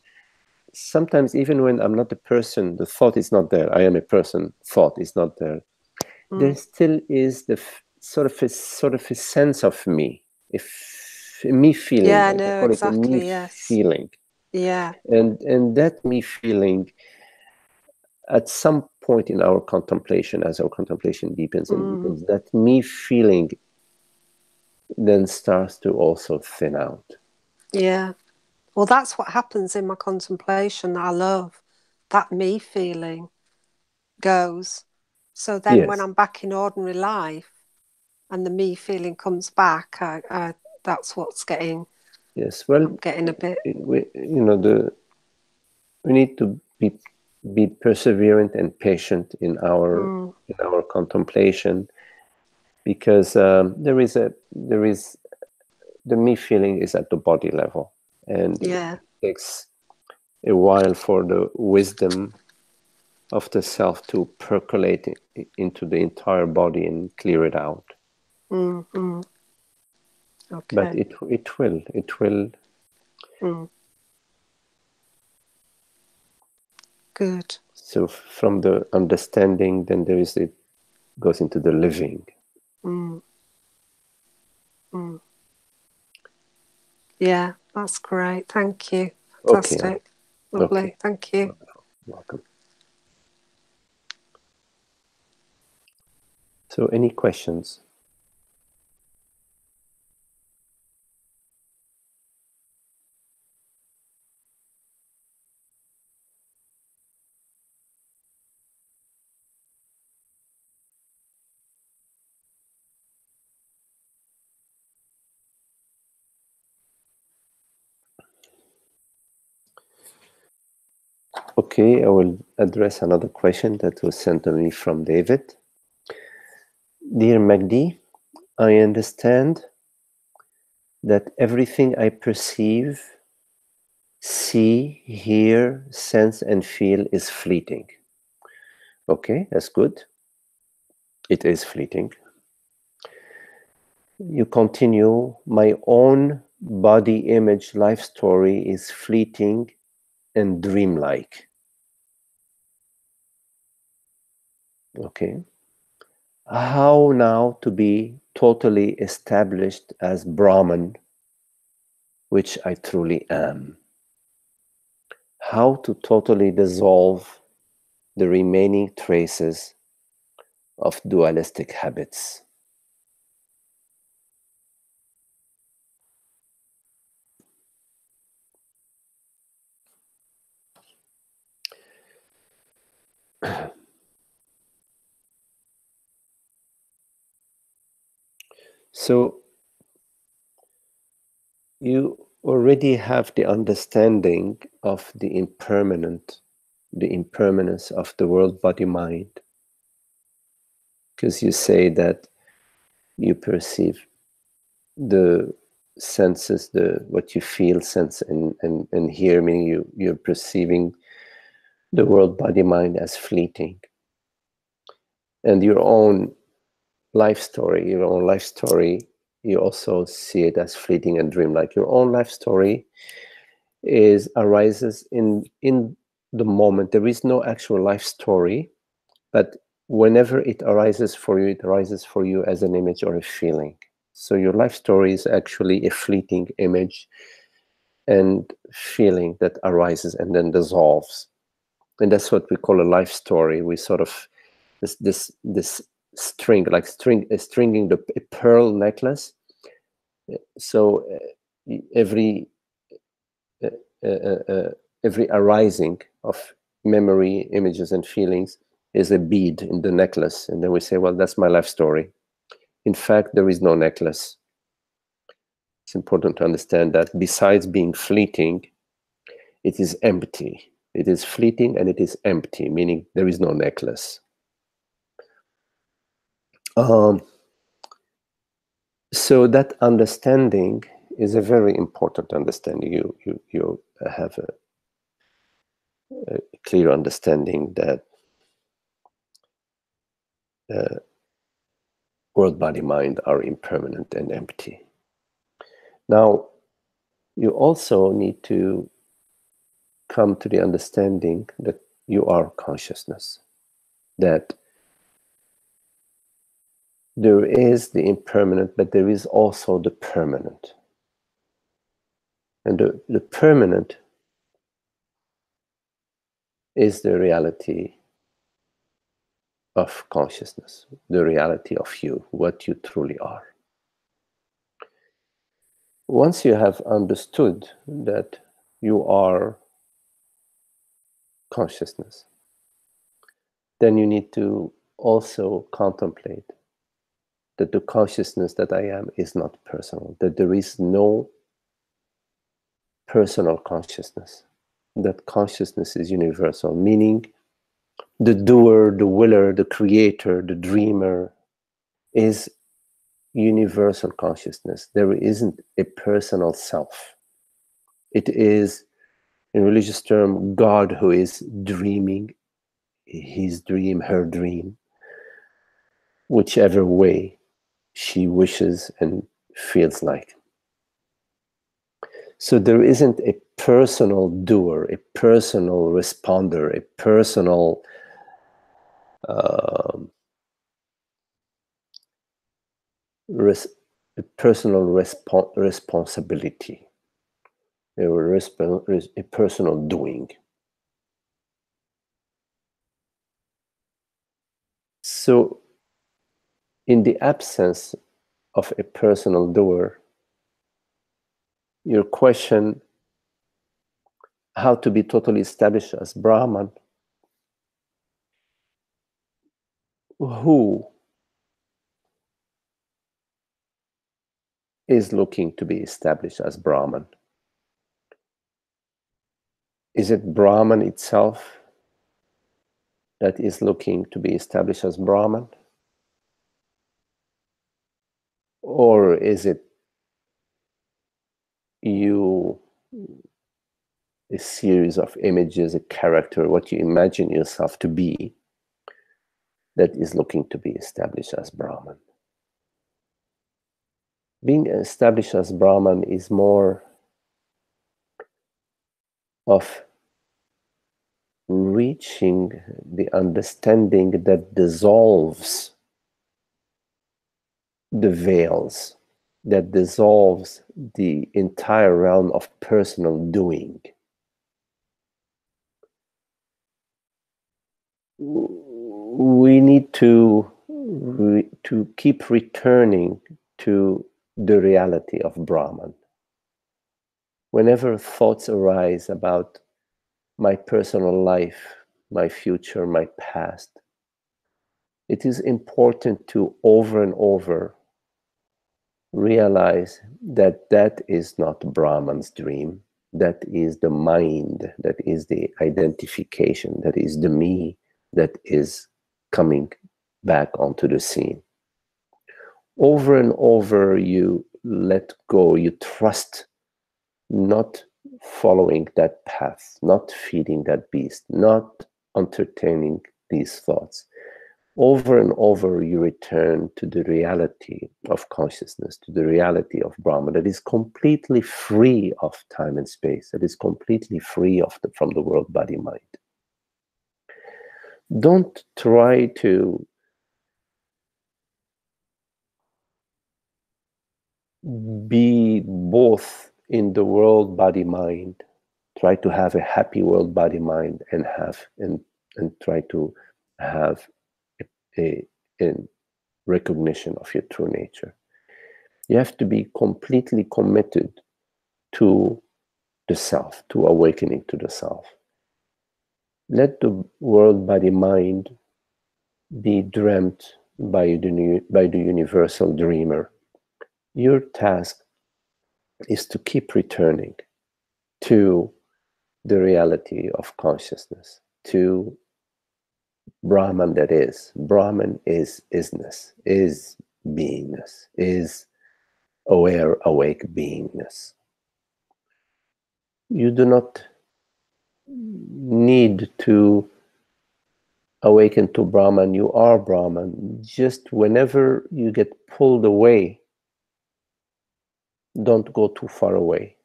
sometimes even when I'm not a person, the thought is not there. I am a person, thought is not there. There still is the sort of a sense of me, me feeling. Yeah, no, exactly. Yes. Feeling. Yeah. And that me feeling, at some point in our contemplation, as our contemplation deepens and deepens, that me feeling then starts to also thin out. Yeah. Well, that's what happens in my contemplation. I love that me feeling goes. So then when I'm back in ordinary life and the me feeling comes back, that's what's getting... Yes, well, I'm getting a bit... we need to be perseverant and patient in our contemplation, because there is the me feeling is at the body level, and it takes a while for the wisdom of the self to percolate into the entire body and clear it out. Okay. But it will. Good. So from the understanding, then it goes into the living. Yeah, that's great. Thank you. Fantastic. Okay. Lovely. Okay. Thank you. Welcome. So any questions? Okay, I will address another question that was sent to me from David. Dear Magdi, I understand that everything I perceive, see, hear, sense, and feel is fleeting. Okay, that's good. It is fleeting. You continue, my own body image life story is fleeting and dreamlike. Okay. How now to be totally established as Brahman, which I truly am? How to totally dissolve the remaining traces of dualistic habits? So you already have the understanding of the impermanence of the world, body, mind, because you say that you perceive the senses, what you feel, sense, and hear, meaning you're perceiving the world, body, mind as fleeting, and your own life story, you also see it as fleeting and dreamlike. Your own life story arises in the moment. There is no actual life story. But whenever it arises for you as an image or a feeling. So your life story is actually a fleeting image and feeling that arises and then dissolves. And that's what we call a life story. We sort of, this string, like stringing a pearl necklace. So every arising of memory, images, and feelings is a bead in the necklace. And then we say, well, that's my life story. In fact, there is no necklace. It's important to understand that besides being fleeting, it is empty. It is fleeting and it is empty, meaning there is no necklace. So that understanding is a very important understanding. You have a clear understanding that world, body, mind are impermanent and empty. Now, you also need to come to the understanding that you are consciousness, that there is the impermanent, but there is also the permanent. And the permanent is the reality of consciousness, the reality of you, what you truly are. Once you have understood that you are consciousness, then you need to also contemplate that the consciousness that I am is not personal, that there is no personal consciousness, that consciousness is universal, meaning the doer, the willer, the creator, the dreamer is universal consciousness. There isn't a personal self. It is, in religious term, God who is dreaming his dream, her dream, whichever way she wishes and feels like. So there isn't a personal doer, a personal responder, a personal responsibility, a personal doing. So in the absence of a personal doer, your question, how to be totally established as Brahman, who is looking to be established as Brahman? Is it Brahman itself that is looking to be established as Brahman? Or is it you, a series of images, a character, what you imagine yourself to be, that is looking to be established as Brahman? Being established as Brahman is more of reaching the understanding that dissolves the veils, that dissolves the entire realm of personal doing. We need to keep returning to the reality of Brahman. Whenever thoughts arise about my personal life, my future, my past, it is important to over and over realize that that is not Brahman's dream. That is the mind, that is the identification, that is the me that is coming back onto the scene. Over and over you let go, you trust, not following that path, not feeding that beast, not entertaining these thoughts. Over and over you return to the reality of consciousness, to the reality of Brahman, that is completely free of time and space, that is completely free from the world, body, mind. Don't try to be both in the world, body, mind. Try to have a happy world, body, mind, and try to have a recognition of your true nature. You have to be completely committed to the self, to awakening to the self. Let the world, body, mind be dreamt by the universal dreamer. Your task is to keep returning to the reality of consciousness, to Brahman that is. Brahman is isness, is beingness, is aware, awake beingness. You do not need to awaken to Brahman. You are Brahman. Just whenever you get pulled away, don't go too far away.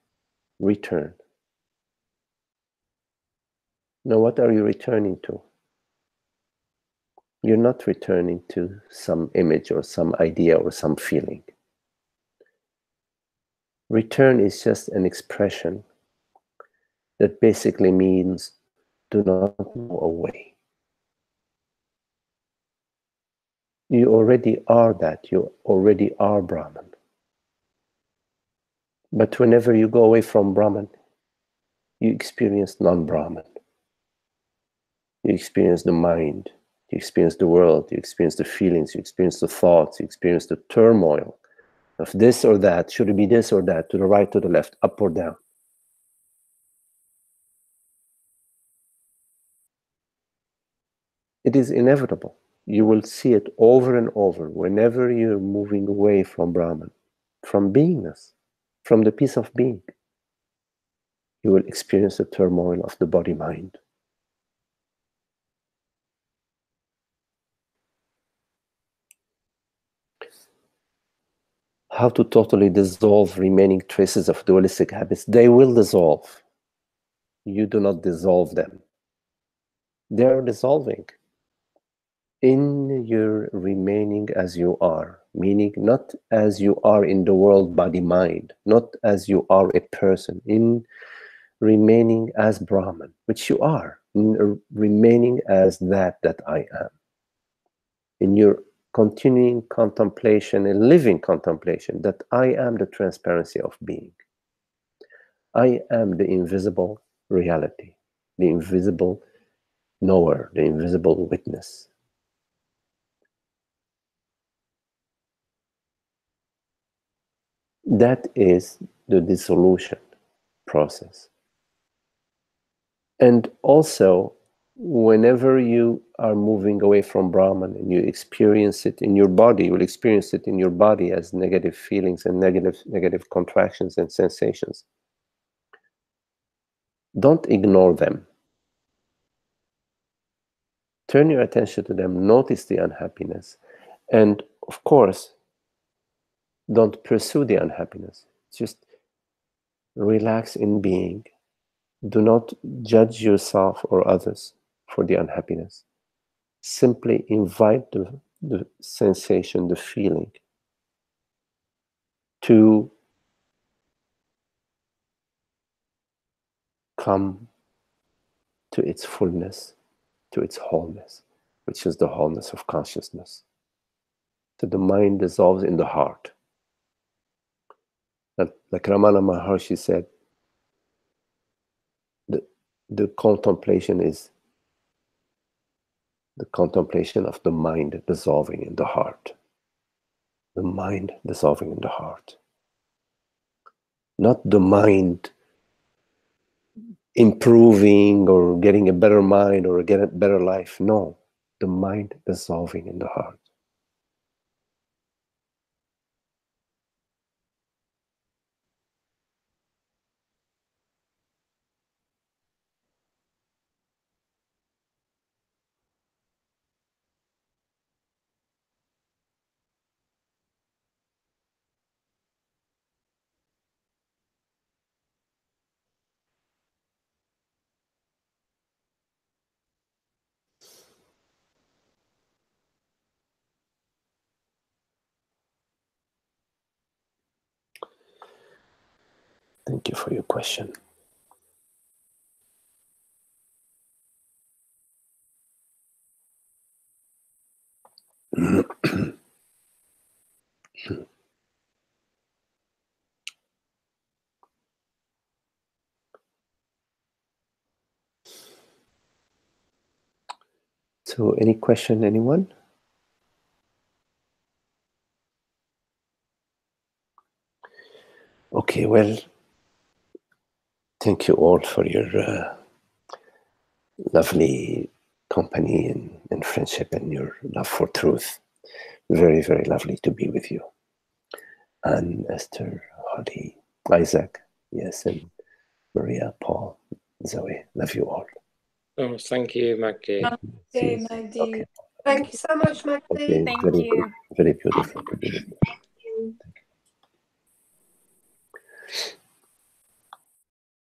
Return. Now, what are you returning to? You're not returning to some image or some idea or some feeling. Return is just an expression that basically means do not go away. You already are that. You already are Brahman. But whenever you go away from Brahman, you experience non-Brahman. You experience the mind. You experience the world. You experience the feelings. You experience the thoughts. You experience the turmoil of this or that. Should it be this or that? To the right, to the left, up or down? It is inevitable. You will see it over and over whenever you're moving away from Brahman, from beingness, from the peace of being. You will experience the turmoil of the body-mind. How to totally dissolve remaining traces of dualistic habits? They will dissolve. You do not dissolve them. They are dissolving in your remaining as you are, meaning not as you are in the world, body, mind, not as you are a person, in remaining as Brahman, which you are, in remaining as that I am. In your continuing contemplation and living contemplation that I am the transparency of being. I am the invisible reality, the invisible knower, the invisible witness. That is the dissolution process. And also, whenever you are moving away from Brahman and you experience it in your body, you will experience it in your body as negative feelings and negative contractions and sensations. Don't ignore them. Turn your attention to them, notice the unhappiness, and of course, don't pursue the unhappiness. Just relax in being. Do not judge yourself or others for the unhappiness. Simply invite the sensation, the feeling, to come to its fullness, to its wholeness, which is the wholeness of consciousness. So the mind dissolves in the heart. And like Ramana Maharshi said, the contemplation is the contemplation of the mind dissolving in the heart. The mind dissolving in the heart. Not the mind improving or getting a better mind or get a better life. No, the mind dissolving in the heart. Thank you for your question. So, any question, anyone? Okay, well, thank you all for your lovely company and friendship and your love for truth. Very, very lovely to be with you. And Esther, Holly, Isaac, yes, and Maria, Paul, Zoe. Love you all. Oh, thank you, Maggie. Okay, Maggie. Okay. Thank you so much, Maggie. Okay, Thank very, you. very beautiful to be with you. Thank you.